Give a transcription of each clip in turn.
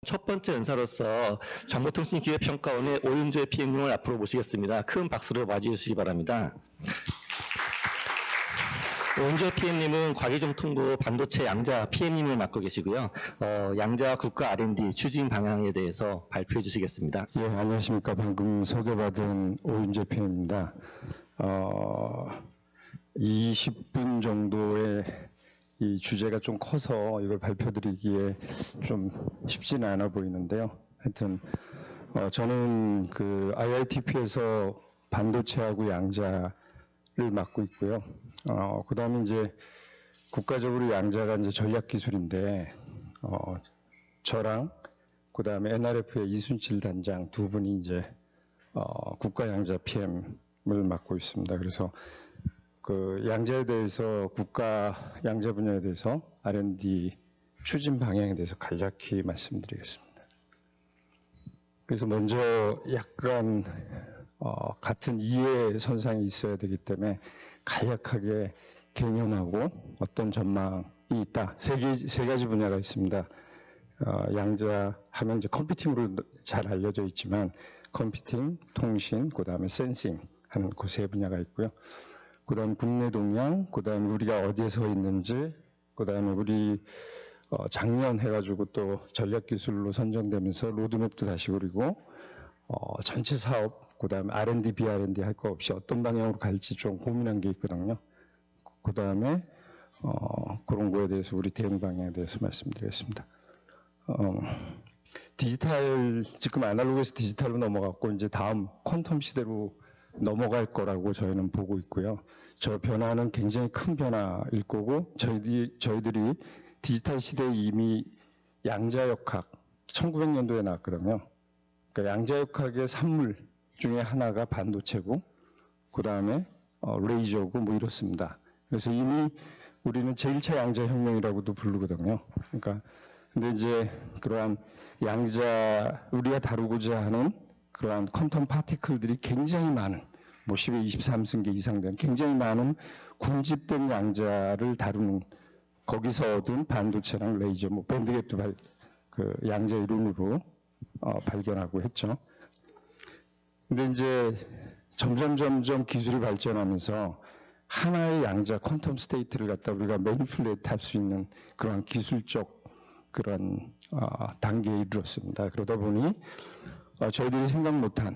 첫 번째 은사로서 정보통신기획평가원의 오윤재 PM님을 앞으로 모시겠습니다. 큰 박수로 맞이해 주시기 바랍니다. 오윤재 PM님은 과기정통부 반도체 양자 PM님을 맡고 계시고요. 양자 국가 R&D 추진 방향에 대해서 발표해 주시겠습니다. 예, 안녕하십니까. 방금 소개받은 오윤재 PM입니다. 20분 정도의 이 주제가 좀 커서 이걸 발표드리기에 좀 쉽지는 않아 보이는데요. 하여튼 저는 그 IITP에서 반도체하고 양자를 맡고 있고요. 그다음에 이제 국가적으로 양자가 이제 전략 기술인데 저랑 그다음에 NRF의 이순칠 단장 두 분이 이제 국가 양자 PM을 맡고 있습니다. 그래서 그 양자에 대해서 국가 양자 분야에 대해서 R&D 추진 방향에 대해서 간략히 말씀드리겠습니다. 그래서 먼저 약간 같은 이해 선상이 있어야 되기 때문에 간략하게 개념하고 어떤 전망이 있다. 세 가지 분야가 있습니다. 양자 하면 이제 컴퓨팅으로 잘 알려져 있지만 컴퓨팅, 통신, 그다음에 센싱 하는 그 세 분야가 있고요. 그다음 국내 동향, 그다음 우리가 어디에 서 있는지, 그다음에 우리 작년 해가지고 또 전략기술로 선정되면서 로드맵도 다시 그리고 전체 사업, 그다음에 R&D, BR&D 할 거 없이 어떤 방향으로 갈지 좀 고민한 게 있거든요. 그다음에 그런 거에 대해서 우리 대응 방향에 대해서 말씀드리겠습니다. 디지털, 지금 아날로그에서 디지털로 넘어갔고 이제 다음 퀀텀 시대로 넘어갈 거라고 저희는 보고 있고요. 저 변화는 굉장히 큰 변화일 거고 저희들이 디지털 시대에 이미 양자역학 1900년도에 나왔거든요. 그러니까 양자역학의 산물 중에 하나가 반도체고 그 다음에 레이저고 뭐 이렇습니다. 그래서 이미 우리는 제1차 양자혁명이라고도 부르거든요. 그러니까 근데 이제 그러한 양자 우리가 다루고자 하는 그러한 퀀텀 파티클들이 굉장히 많은 뭐 10의 23승계 이상 된 굉장히 많은 군집된 양자를 다루는 거기서 얻은 반도체랑 레이저, 뭐 밴드갭도 그 양자 이론으로 발견하고 했죠. 근데 이제 점점 기술이 발전하면서 하나의 양자 퀀텀 스테이트를 갖다 우리가 매니플레이트 할 수 있는 그런 기술적 그런 단계에 이르렀습니다. 그러다 보니 저희들이 생각 못한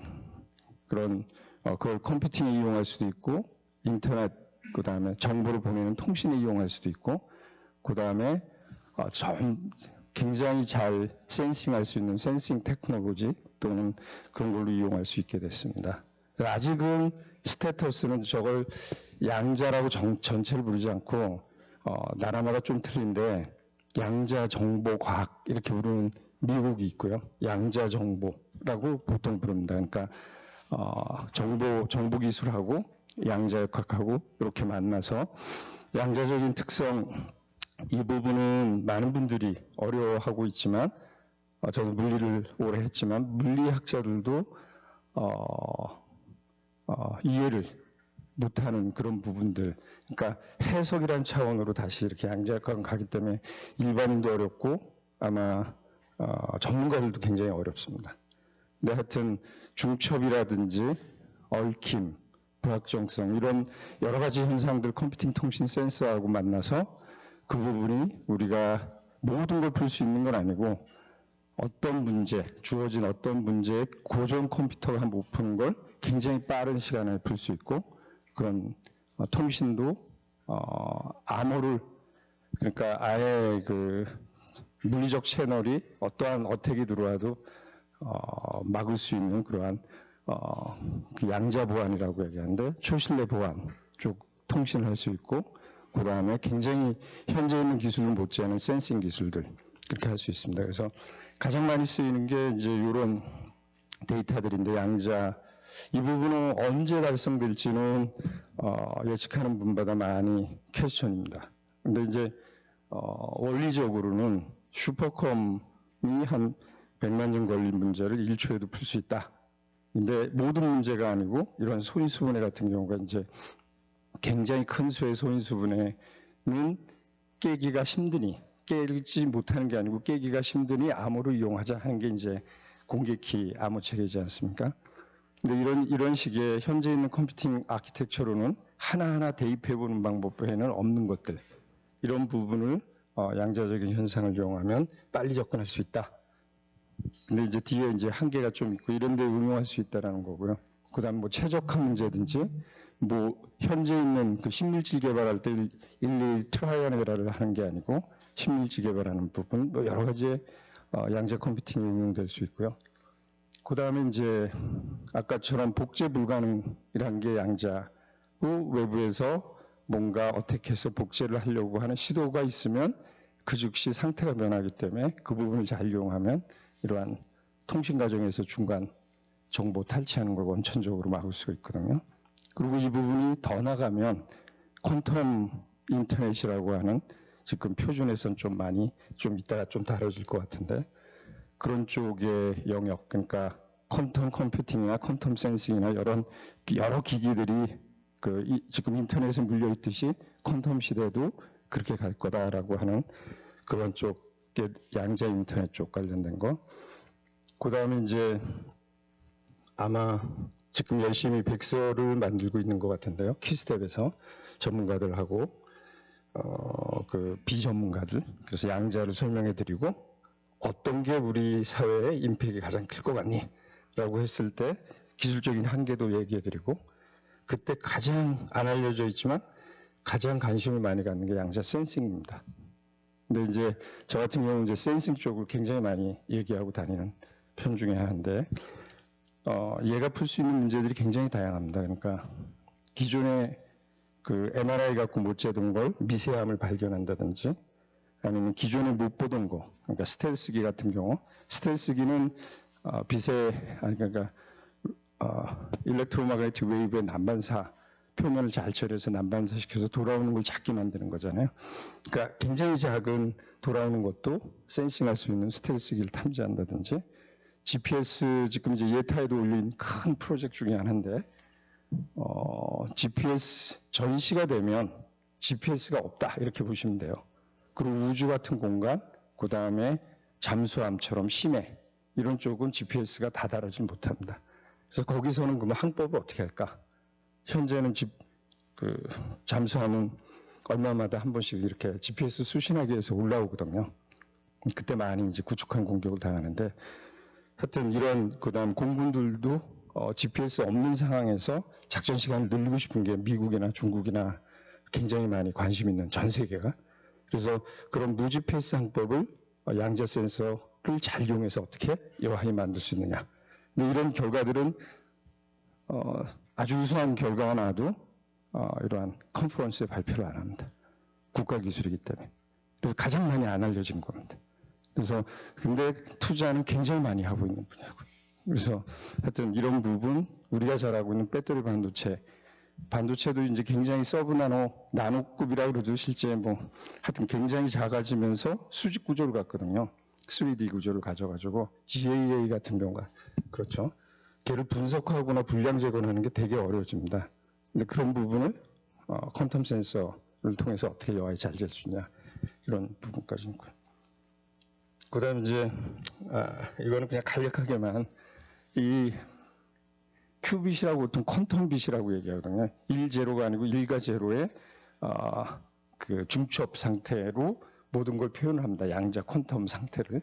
그런 그걸 컴퓨팅에 이용할 수도 있고 인터넷 그다음에 정보를 보내는 통신에 이용할 수도 있고 그다음에 굉장히 잘 센싱할 수 있는 센싱 테크놀로지 또는 그런 걸로 이용할 수 있게 됐습니다. 아직은 스테터스는 저걸 양자라고 전체를 부르지 않고 나라마다 좀 틀린데 양자 정보 과학 이렇게 부르는 미국이 있고요. 양자 정보라고 보통 부릅니다. 그러니까 정보 기술하고 양자역학하고 이렇게 만나서 양자적인 특성 이 부분은 많은 분들이 어려워하고 있지만 저도 물리를 오래 했지만 물리학자들도 이해를 못하는 그런 부분들, 그러니까 해석이란 차원으로 다시 이렇게 양자역학은 가기 때문에 일반인도 어렵고 아마 전문가들도 굉장히 어렵습니다. 근데 하여튼 중첩이라든지 얽힘, 불확정성 이런 여러 가지 현상들 컴퓨팅 통신 센서하고 만나서 그 부분이 우리가 모든 걸 풀 수 있는 건 아니고 어떤 문제, 주어진 어떤 문제에 고전 컴퓨터가 못 푸는 걸 굉장히 빠른 시간에 풀 수 있고 그런 통신도 암호를 그러니까 아예 그 물리적 채널이 어떠한 어택이 들어와도 막을 수 있는 그러한 그 양자 보안이라고 얘기하는데 초신뢰 보안 쪽 통신을 할 수 있고 그 다음에 굉장히 현재 있는 기술을 못지않은 센싱 기술들 그렇게 할 수 있습니다. 그래서 가장 많이 쓰이는 게 이제 이런 데이터들인데 양자 이 부분은 언제 달성될지는 예측하는 분마다 많이 퀘스천입니다. 근데 이제 원리적으로는 슈퍼컴이 한 100만 점 걸린 문제를 1초에도 풀 수 있다. 근데 모든 문제가 아니고 이런 소인수분해 같은 경우가 이제 굉장히 큰 수의 소인수분해는 깨기가 힘드니 깨지 못하는 게 아니고 깨기가 힘드니 암호를 이용하자 하는 게 이제 공개키 암호 체계이지 않습니까? 근데 이런 식의 현재 있는 컴퓨팅 아키텍처로는 하나하나 대입해보는 방법 외에는 없는 것들, 이런 부분을 양자적인 현상을 이용하면 빨리 접근할 수 있다. 근데 이제 뒤에 이제 한계가 좀 있고 이런 데 응용할 수 있다라는 거고요. 그다음 뭐 최적화 문제든지 뭐 현재 있는 그 심리질 개발할 때 일일이 트라이얼을 하는 게 아니고 심리질 개발하는 부분 뭐 여러 가지의 양자 컴퓨팅이 응용될 수 있고요. 그다음에 이제 아까처럼 복제 불가능이라는 게 양자고 외부에서 뭔가 어떻게 해서 복제를 하려고 하는 시도가 있으면 그 즉시 상태가 변하기 때문에 그 부분을 잘 이용하면 이러한 통신 과정에서 중간 정보 탈취하는 걸 원천적으로 막을 수가 있거든요. 그리고 이 부분이 더 나가면 퀀텀 인터넷이라고 하는 지금 표준에선 좀 많이 좀 이따가 좀 다뤄질 것 같은데 그런 쪽의 영역, 그러니까 퀀텀 컴퓨팅이나 퀀텀 센싱이나 여러 기기들이 지금 인터넷에 물려 있듯이 퀀텀 시대도 그렇게 갈 거다라고 하는 그런 쪽의 양자 인터넷 쪽 관련된 거. 그다음에 이제 아마 지금 열심히 백서를 만들고 있는 것 같은데요. 키스텝에서 전문가들하고 그 비전문가들, 그래서 양자를 설명해드리고 어떤 게 우리 사회에 임팩이 가장 클 것 같니? 라고 했을 때 기술적인 한계도 얘기해드리고 그때 가장 안 알려져 있지만 가장 관심을 많이 갖는 게 양자 센싱입니다. 근데 이제 저 같은 경우는 이제 센싱 쪽을 굉장히 많이 얘기하고 다니는 편 중에 하나인데 얘가 풀 수 있는 문제들이 굉장히 다양합니다. 그러니까 기존에 그 MRI 갖고 못 재던 걸 미세함을 발견한다든지 아니면 기존에 못 보던 거, 그러니까 스텔스기 같은 경우, 스텔스기는 그러니까 일렉트로마그네틱 웨이브의 난반사 표면을 잘 처리해서 난반사시켜서 돌아오는 걸 작게 만드는 거잖아요. 그러니까 굉장히 작은 돌아오는 것도 센싱할 수 있는 스텔스기를 탐지한다든지 GPS 지금 이제 예타에도 올린 큰 프로젝트 중에 하나인데 GPS 전시가 되면 GPS가 없다 이렇게 보시면 돼요. 그리고 우주 같은 공간, 그 다음에 잠수함처럼 심해 이런 쪽은 GPS가 다 다루지 못합니다. 그래서 거기서는 그러면 항법을 어떻게 할까? 현재는 잠수함은 얼마마다 한 번씩 이렇게 GPS 수신하기 위해서 올라오거든요. 그때 많이 이제 구축한 공격을 당하는데 하여튼 이런 그다음 공군들도 GPS 없는 상황에서 작전 시간을 늘리고 싶은 게 미국이나 중국이나 굉장히 많이 관심 있는 전 세계가. 그래서 그런 무GPS 항법을 양자 센서를 잘 이용해서 어떻게 여하히 만들 수 있느냐. 근데 이런 결과들은 아주 우수한 결과가 나와도 이러한 컨퍼런스에 발표를 안 합니다. 국가기술이기 때문에. 그래서 가장 많이 안 알려진 겁니다. 그래서 근데 투자는 굉장히 많이 하고 있는 분야고. 그래서 하여튼 이런 부분 우리가 잘하고 있는 배터리 반도체도 이제 굉장히 나노급이라고 그러죠. 실제 뭐 하여튼 굉장히 작아지면서 수직 구조를 갖거든요. 3D 구조를 가져가지고 GAA 같은 경우가 그렇죠. 걔를 분석하거나 불량 제거하는 게 되게 어려워집니다. 근데 그런 부분을 퀀텀 센서를 통해서 어떻게 여하에 잘 될 수 있냐 이런 부분까지 있고요. 그다음 이제 이거는 그냥 간략하게만 이 큐빗이라고 보통 퀀텀 빛이라고 얘기하거든요. 1제로가 아니고 1과 제로의 그 중첩 상태로 모든 걸 표현을 합니다. 양자 퀀텀 상태를.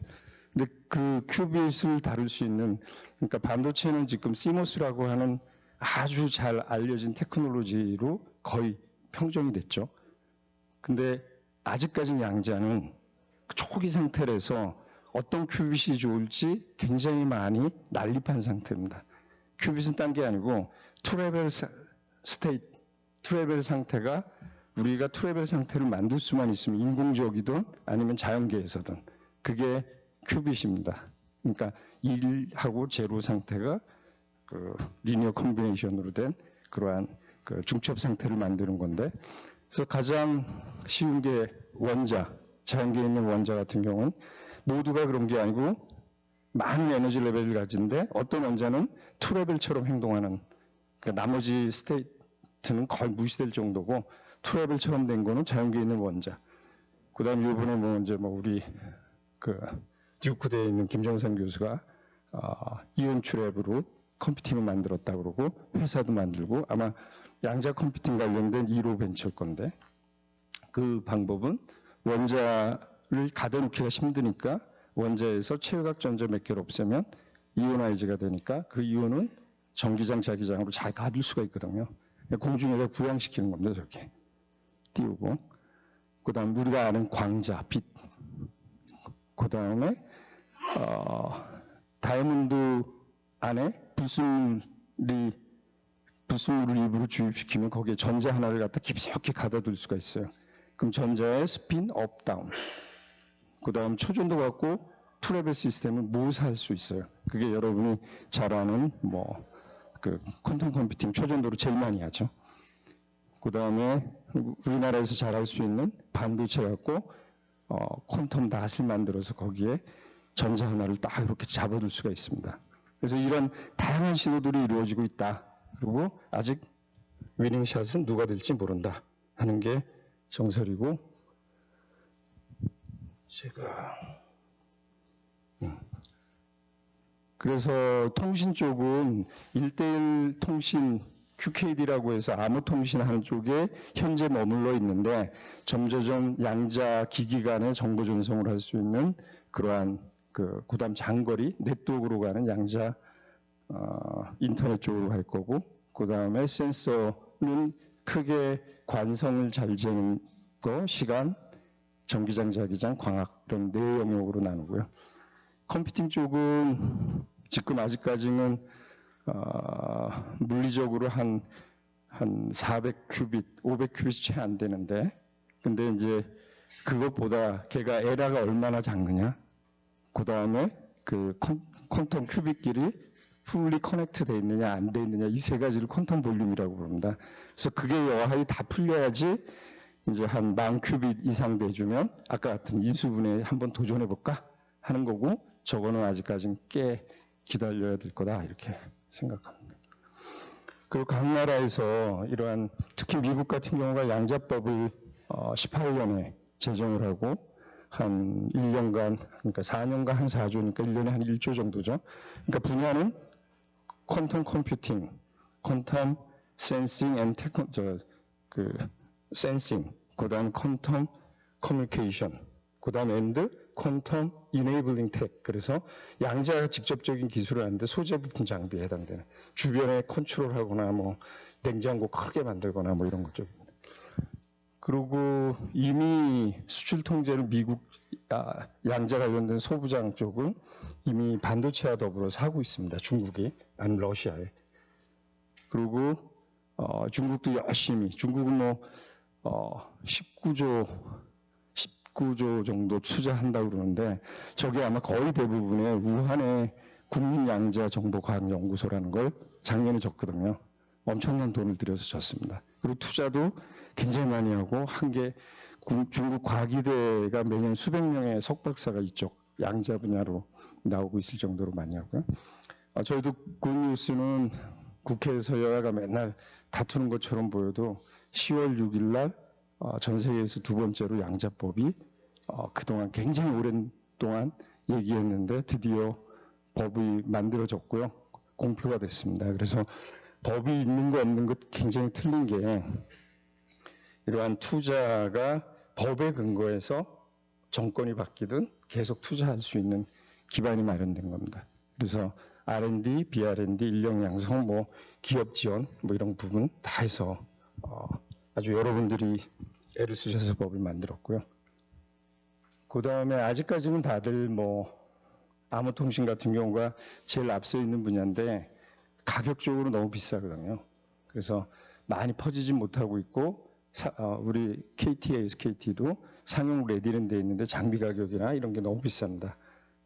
근데 그 큐빗을 다룰 수 있는, 그러니까 반도체는 지금 CMOS라고 하는 아주 잘 알려진 테크놀로지로 거의 평정이 됐죠. 근데 아직까지는 양자는 초기 상태라서 어떤 큐빗이 좋을지 굉장히 많이 난립한 상태입니다. 큐빗은 딴 게 아니고 투레벨 상태가 우리가 투레벨 상태를 만들 수만 있으면 인공적이든 아니면 자연계에서든 그게 큐빗입니다. 그러니까 1하고 제로 상태가 그 리니어 콤비네이션으로 된 그러한 그 중첩 상태를 만드는 건데, 그래서 가장 쉬운 게 원자, 자연계에 있는 원자 같은 경우는 모두가 그런 게 아니고 많은 에너지 레벨을 가진데 어떤 원자는 2레벨처럼 행동하는, 그러니까 나머지 스테이트는 거의 무시될 정도고 2레벨처럼 된 거는 자연계에 있는 원자. 그다음 이번에 뭐 이제 뭐 우리 그 듀크대에 있는 김정선 교수가 이온 트랩으로 컴퓨팅을 만들었다 그러고 회사도 만들고 아마 양자 컴퓨팅 관련된 1호 벤처일 건데 그 방법은 원자를 가둬놓기가 힘드니까 원자에서 최외곽 전자 몇 개를 없애면 이오나이즈가 되니까 그 이온은 전기장, 자기장으로 잘 가둘 수가 있거든요. 공중에다 부양시키는 겁니다. 저렇게 띄우고 그 다음 우리가 아는 광자, 빛 그 다음에 다이아몬드 안에 불순물을 일부러 주입시키면 거기에 전자 하나를 갖다 깊숙이 가둬둘 수가 있어요. 그럼 전자의 스핀 업 다운 그 다음 초전도 갖고 투레벨 시스템을 모사할 수 있어요. 그게 여러분이 잘 아는 뭐 그 퀀텀 컴퓨팅 초전도로 제일 많이 하죠. 그 다음에 우리나라에서 잘 할 수 있는 반도체 갖고 퀀텀 닷을 만들어서 거기에 전자 하나를 딱 이렇게 잡아둘 수가 있습니다. 그래서 이런 다양한 시도들이 이루어지고 있다. 그리고 아직 위닝샷은 누가 될지 모른다 하는 게 정설이고 제가 그래서 통신 쪽은 1:1 통신 QKD라고 해서 암호 통신하는 쪽에 현재 머물러 있는데 점점 양자 기기 간의 정보 전송을 할 수 있는 그러한 그다음 장거리 네트워크로 가는 양자 인터넷 쪽으로 갈 거고 그다음에 센서는 크게 관성을 잘 재는 거, 시간, 전기장, 자기장, 광학 이런 네 영역으로 나누고요. 컴퓨팅 쪽은 지금 아직까지는 물리적으로 한 400큐빗, 500큐빗 채 안 되는데 근데 이제 그것보다 걔가 에라가 얼마나 작느냐 그 다음에 그 퀀텀 큐빗끼리 풀리 커넥트 돼 있느냐 안 돼 있느냐 이 세 가지를 퀀텀 볼륨이라고 부릅니다. 그래서 그게 여하이 다 풀려야지 이제 한 10,000큐빗 이상 돼주면 아까 같은 인수분해에 한번 도전해 볼까 하는 거고 저거는 아직까지는 꽤 기다려야 될 거다 이렇게 생각합니다. 그리고 각 나라에서 이러한 특히 미국 같은 경우가 양자법을 18년에 제정을 하고 한 1년간 그러니까 4년간 한 4조니까 1년에 한 1조 정도죠. 그러니까 분야는 퀀텀 컴퓨팅, 퀀텀 센싱 앤 센싱, 그다음 퀀텀 커뮤니케이션, 그다음 엔드 퀀텀 이네이블링 텍. 그래서 양자가 직접적인 기술을 하는데 소재 부품 장비에 해당되는 주변에 컨트롤하거나 뭐 냉장고 크게 만들거나 뭐 이런 거죠. 그리고 이미 수출 통제를 미국 양자 관련된 소부장 쪽은 이미 반도체와 더불어서 하고 있습니다. 중국이 아니면 러시아에. 그리고 중국도 열심히 중국은 뭐 19조 정도 투자한다고 그러는데 저게 아마 거의 대부분의 우한의 국민양자정보과학연구소라는 걸 작년에 졌거든요. 엄청난 돈을 들여서 졌습니다. 그리고 투자도 굉장히 많이 하고 한 게 중국 과기대가 매년 수백 명의 석박사가 이쪽 양자 분야로 나오고 있을 정도로 많이 하고요. 저희도 굿뉴스는 국회에서 여야가 맨날 다투는 것처럼 보여도 10월 6일 날 전 세계에서 두 번째로 양자법이 그동안 굉장히 오랜 동안 얘기했는데 드디어 법이 만들어졌고요. 공표가 됐습니다. 그래서 법이 있는 거 없는 것 굉장히 틀린 게 이러한 투자가 법에 근거해서 정권이 바뀌든 계속 투자할 수 있는 기반이 마련된 겁니다. 그래서 R&D, BR&D, 인력 양성, 뭐 기업 지원, 뭐 이런 부분 다 해서 아주 여러분들이 애를 쓰셔서 법을 만들었고요. 그 다음에 아직까지는 다들 뭐 암호통신 같은 경우가 제일 앞서 있는 분야인데 가격적으로 너무 비싸거든요. 그래서 많이 퍼지진 못하고 있고 우리 KT, SKT도 상용 레디는 돼 있는데 장비 가격이나 이런 게 너무 비쌉니다.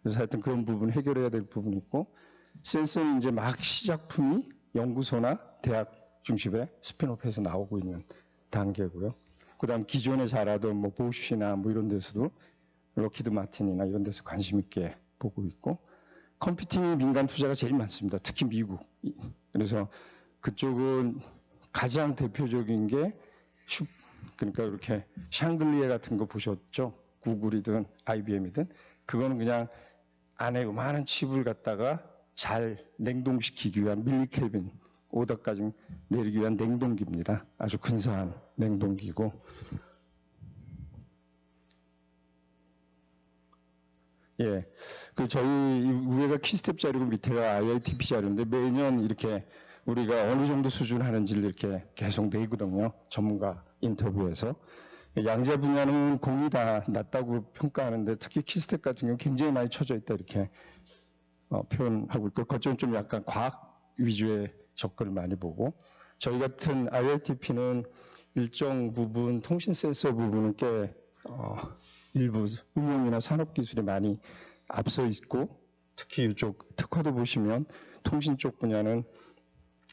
그래서 하여튼 그런 부분 해결해야 될 부분이 있고 센서는 이제 막 시작품이 연구소나 대학 중심에 스핀오프해서 나오고 있는 단계고요. 그 다음 기존에 잘하던 뭐 보쉬나 뭐 이런 데서도 록히드 마틴이나 이런 데서 관심 있게 보고 있고 컴퓨팅이 민간 투자가 제일 많습니다. 특히 미국. 그래서 그쪽은 가장 대표적인 게 그러니까 이렇게 샹들리에 같은 거 보셨죠? 구글이든 IBM이든 그거는 그냥 안에 요만한 칩을 갖다가 잘 냉동시키기 위한 밀리켈빈 5도까지 내리기 위한 냉동기입니다. 아주 근사한 냉동기고. 예, 그 저희 위에가 키스텝 자료고 밑에가 IITP 자료인데 매년 이렇게 우리가 어느 정도 수준 하는지를 이렇게 계속 내거든요. 전문가 인터뷰에서. 양자 분야는 공이 다 낮다고 평가하는데 특히 키스텝 같은 경우 굉장히 많이 쳐져 있다 이렇게 표현하고 있고 그쪽은 좀 약간 과학 위주의 접근을 많이 보고 저희 같은 IITP는 일정 부분 통신 센서 부분은 꽤 일부 응용이나 산업 기술이 많이 앞서 있고 특히 이쪽 특화도 보시면 통신 쪽 분야는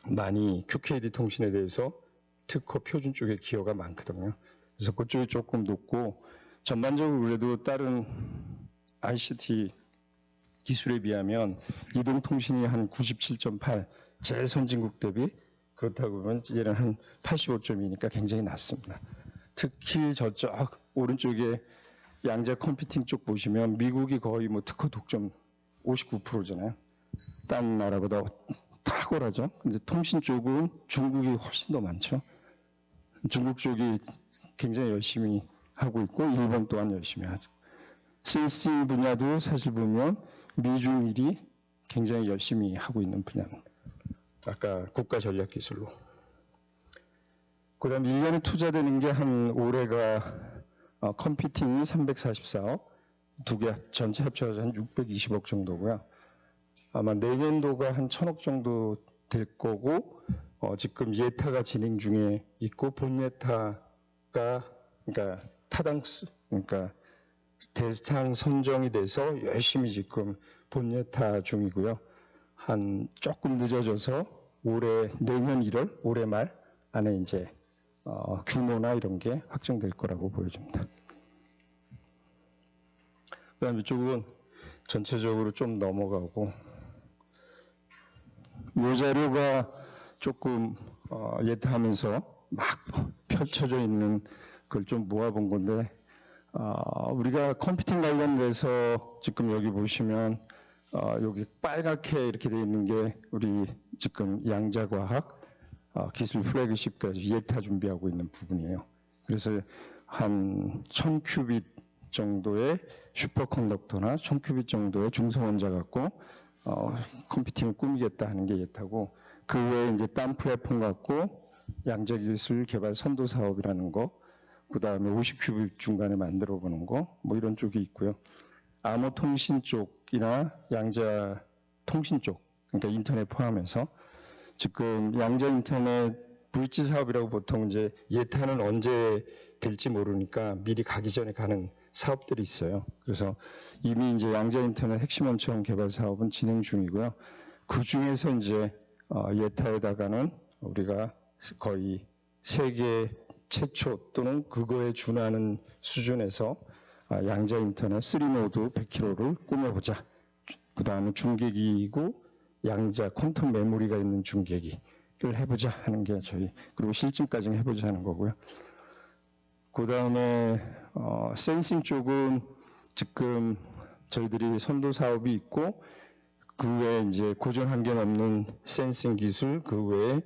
많이 QKD 통신에 대해서 특허 표준 쪽에 기여가 많거든요. 그래서 그쪽이 조금 높고 전반적으로 그래도 다른 ICT 기술에 비하면 이동통신이 한 97.8 제일 선진국 대비 그렇다고 보면 얘는 한 85점이니까 굉장히 낮습니다. 특히 저쪽 오른쪽에 양자 컴퓨팅 쪽 보시면 미국이 거의 뭐 특허 독점 59%잖아요. 딴 나라보다 탁월하죠. 근데 통신 쪽은 중국이 훨씬 더 많죠. 중국 쪽이 굉장히 열심히 하고 있고 일본 또한 열심히 하죠. 센싱 분야도 사실 보면 미중일이 굉장히 열심히 하고 있는 분야입니다. 아까 국가전략기술로. 그 다음 1년에 투자되는 게 한 올해가 컴퓨팅이 344억, 두 개 전체 합쳐서 한 620억 정도고요. 아마 내년도가 한 1000억 정도 될 거고 지금 예타가 진행 중에 있고 본 예타가 그러니까 타당수 그러니까 대상 선정이 돼서 열심히 지금 본 예타 중이고요. 한 조금 늦어져서 내년 1월 올해 말 안에 이제 규모나 이런 게 확정될 거라고 보여집니다. 그다음 이쪽은 전체적으로 좀 넘어가고 이 자료가 조금 예타하면서 막 펼쳐져 있는 걸 좀 모아본 건데 우리가 컴퓨팅 관련돼서 지금 여기 보시면 여기 빨갛게 이렇게 되어 있는 게 우리 지금 양자과학 기술 플래그십까지 예타 준비하고 있는 부분이에요. 그래서 한 1000큐빗 정도의 슈퍼컨덕터나 1000큐빗 정도의 중성원자 갖고 컴퓨팅을 꾸미겠다 하는 게 예타고 그 외에 이제 딴 플랫폼 갖고 양자기술 개발 선도 사업이라는 거 그 다음에 50큐빗 중간에 만들어 보는 거 뭐 이런 쪽이 있고요. 암호 통신 쪽이나 양자 통신 쪽 그러니까 인터넷 포함해서 지금 양자 인터넷 브릿지 사업이라고 보통 이제 예타는 언제 될지 모르니까 미리 가기 전에 가는 사업들이 있어요. 그래서 이미 이제 양자 인터넷 핵심 원천 개발 사업은 진행 중이고요. 그 중에서 이제 예타에다가는 우리가 거의 세계 최초 또는 그거에 준하는 수준에서 양자 인터넷 3노드 100km를 꾸며보자. 그 다음에 중계기이고 양자 퀀텀 메모리가 있는 중계기를 해보자 하는 게 저희 그리고 실증까지 해보자 하는 거고요. 그 다음에 센싱 쪽은 지금 저희들이 선도 사업이 있고 그 외에 이제 고전 한계는 없는 센싱 기술 그 외에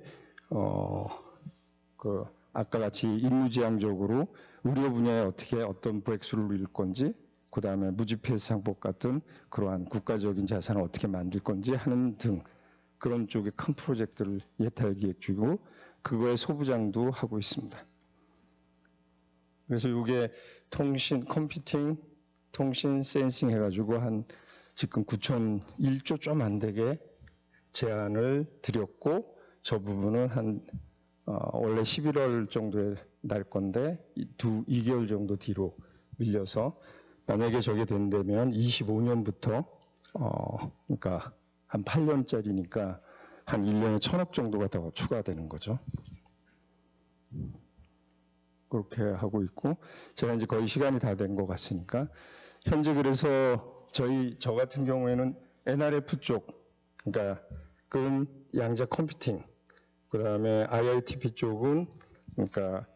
아까 같이 임무지향적으로 의료 분야에 어떻게 어떤 브렉스루를 이룰 건지 그 다음에 무지폐해서 상법 같은 그러한 국가적인 자산을 어떻게 만들 건지 하는 등 그런 쪽의 큰 프로젝트를 예타에 기획 중이고 그거의 소부장도 하고 있습니다. 그래서 이게 통신, 컴퓨팅, 통신, 센싱 해가지고 한 지금 9,001조 좀 안 되게 제안을 드렸고 저 부분은 한 원래 11월 정도에 날 건데 2개월 정도 뒤로 밀려서 만약에 저게 된다면 25년부터 그러니까 한 8년짜리니까 한 1년에 1,000억 정도가 더 추가되는 거죠. 그렇게 하고 있고 제가 이제 거의 시간이 다 된 것 같으니까 현재 그래서 저 같은 경우에는 NRF 쪽 그러니까 양자 컴퓨팅 그 다음에 IITP 쪽은 그러니까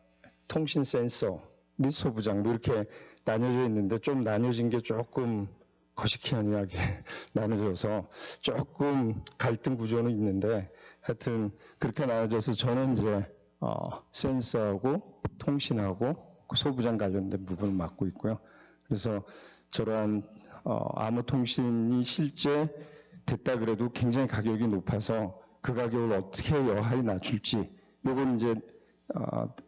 통신 센서 및 소부장 뭐 이렇게 나뉘어져 있는데 좀 나뉘어진 게 조금 거시기하게 나눠져서 조금 갈등 구조는 있는데 하여튼 그렇게 나눠져서 저는 이제 센서하고 통신하고 소부장 관련된 부분을 맡고 있고요. 그래서 저러한 암호 통신이 실제 됐다 그래도 굉장히 가격이 높아서 그 가격을 어떻게 여하히 낮출지 요건 이제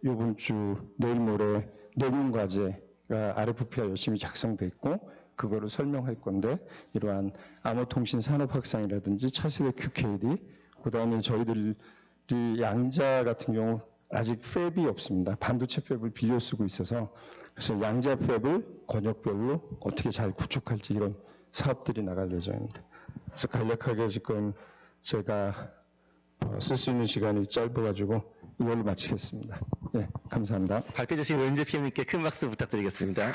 요번 주 내일 모레 논문 과제가 RFP가 열심히 작성됐고 그거를 설명할 건데 이러한 암호통신 산업 확산이라든지 차세대 QKD 그다음에 저희들이 양자 같은 경우 아직 팹이 없습니다. 반도체 팹을 빌려 쓰고 있어서 그래서 양자 팹을 권역별로 어떻게 잘 구축할지 이런 사업들이 나갈 예정입니다. 그래서 간략하게 지금 제가 쓸 수 있는 시간이 짧아가지고 이걸로 마치겠습니다. 네, 감사합니다. 발표해 주신 오윤재 PM님께 큰 박수 부탁드리겠습니다.